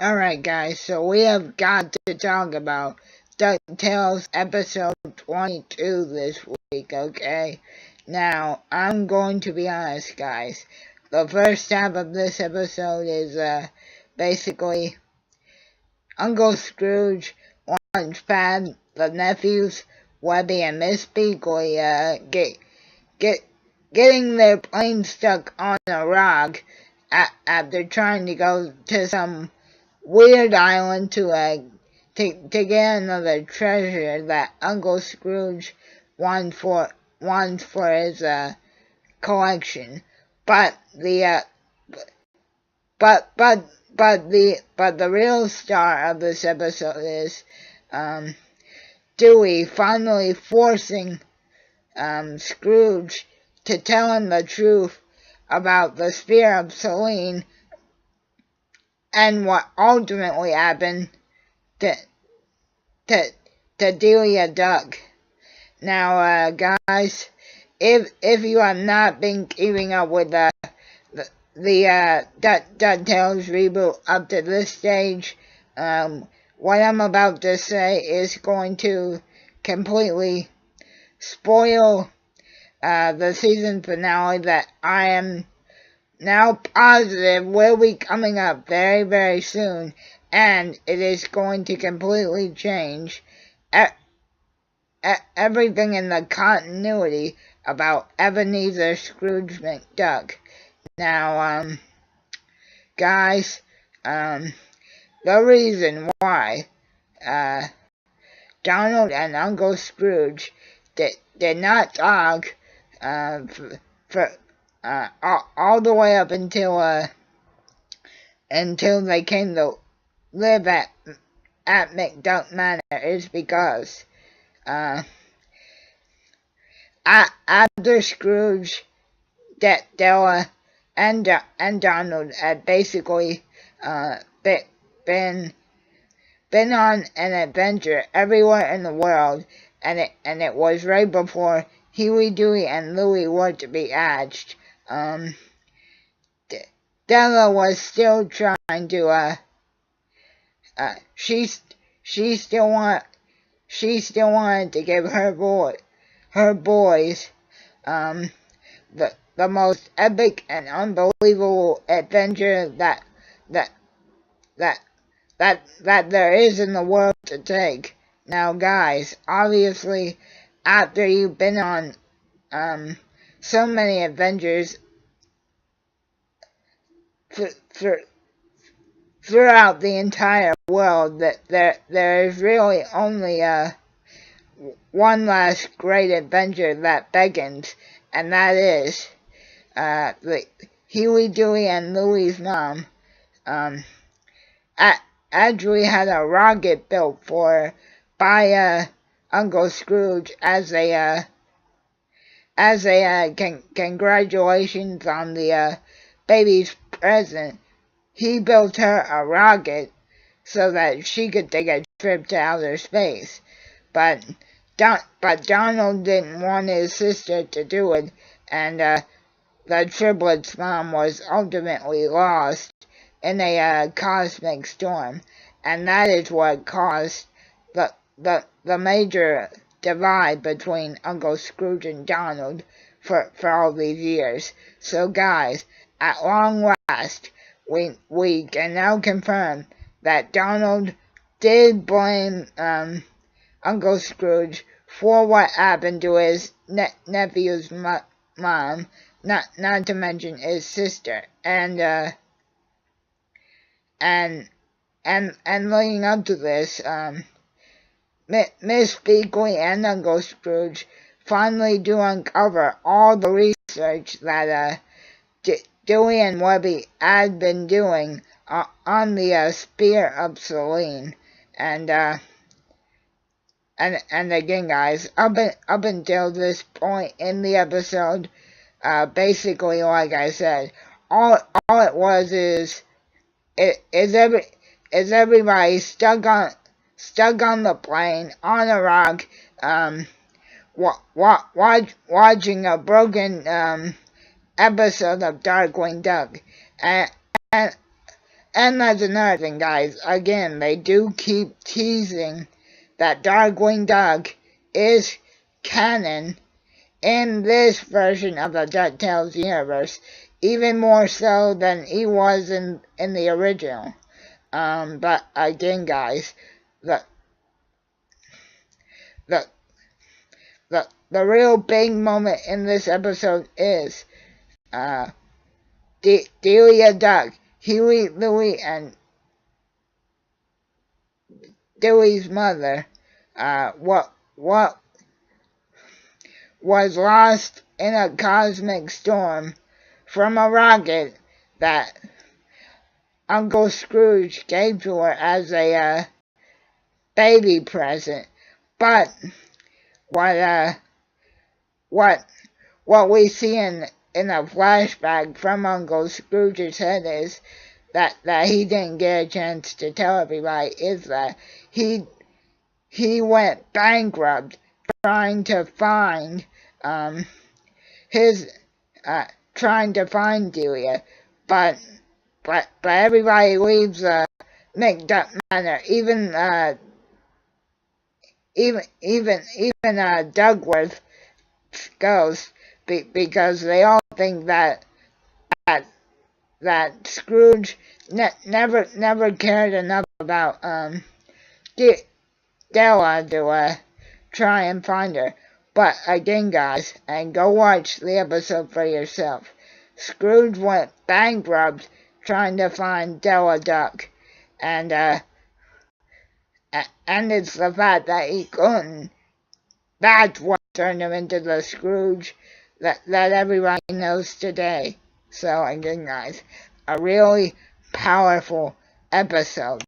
Alright guys, so we have got to talk about DuckTales episode 22 this week, okay? Now, I'm going to be honest guys. The first half of this episode is basically Uncle Scrooge wants Fad, the nephews, Webby and Miss Beakley, getting their plane stuck on a rock after trying to go to some weird island to get another treasure that Uncle Scrooge wants for his collection. But the real star of this episode is Dewey finally forcing Scrooge to tell him the truth about the Spear of Selene and what ultimately happened to Delia Duck. Now, guys, if you have not been keeping up with the DuckTales reboot up to this stage, what I'm about to say is going to completely spoil the season finale that I am now positive will be coming up very, very soon, and it is going to completely change everything in the continuity about Ebenezer Scrooge McDuck. Now, guys, the reason why Donald and Uncle Scrooge did not talk for all the way up until they came to live at McDuck Manor is because after Scrooge, Della, and Donald had basically been on an adventure everywhere in the world, and it was right before Huey, Dewey, and Louie were to be hatched. Della was still trying to she still wanted to give her boys the most epic and unbelievable adventure that there is in the world to take. Now guys, obviously after you've been on so many adventures throughout the entire world, that there is really only one last great adventure that beckons, and that is Huey, Dewey, and Louie's mom actually had a rocket built for by Uncle Scrooge as a congratulations on the baby's present. He built her a rocket so that she could take a trip to outer space, but Donald didn't want his sister to do it, and the triplets' mom was ultimately lost in a cosmic storm, and that is what caused the major divide between Uncle Scrooge and Donald for all these years. So guys, at long last, we can now confirm that Donald did blame Uncle Scrooge for what happened to his nephew's mom, not to mention his sister, and leading up to this, Miss Beakley and Uncle Scrooge finally do uncover all the research that Dewey and Webby had been doing on the Spear of Selene, and again, guys, up until this point in the episode, basically, like I said, all it was is everybody stuck on the plane on a rock, watching a broken episode of Darkwing Duck, and And that's another thing, guys. Again, they do keep teasing that Darkwing Duck is canon in this version of the DuckTales universe, even more so than he was in the original. But again, guys, the real big moment in this episode is Delia Duck, Huey, Louie, and Dewey's mother. What was lost in a cosmic storm from a rocket that Uncle Scrooge gave to her as a baby present. But what we see in a flashback from Uncle Scrooge's head is that he didn't get a chance to tell everybody is that he went bankrupt trying to find trying to find Delia, but everybody leaves McDuck Manor, even Dugworth goes, because they all think that Scrooge never cared enough about Della to try and find her. But again, guys, and go watch the episode for yourself. Scrooge went bankrupt trying to find Della Duck, and it's the fact that he couldn't. That's what turned him into the Scrooge that everybody knows today. So again, guys, a really powerful episode.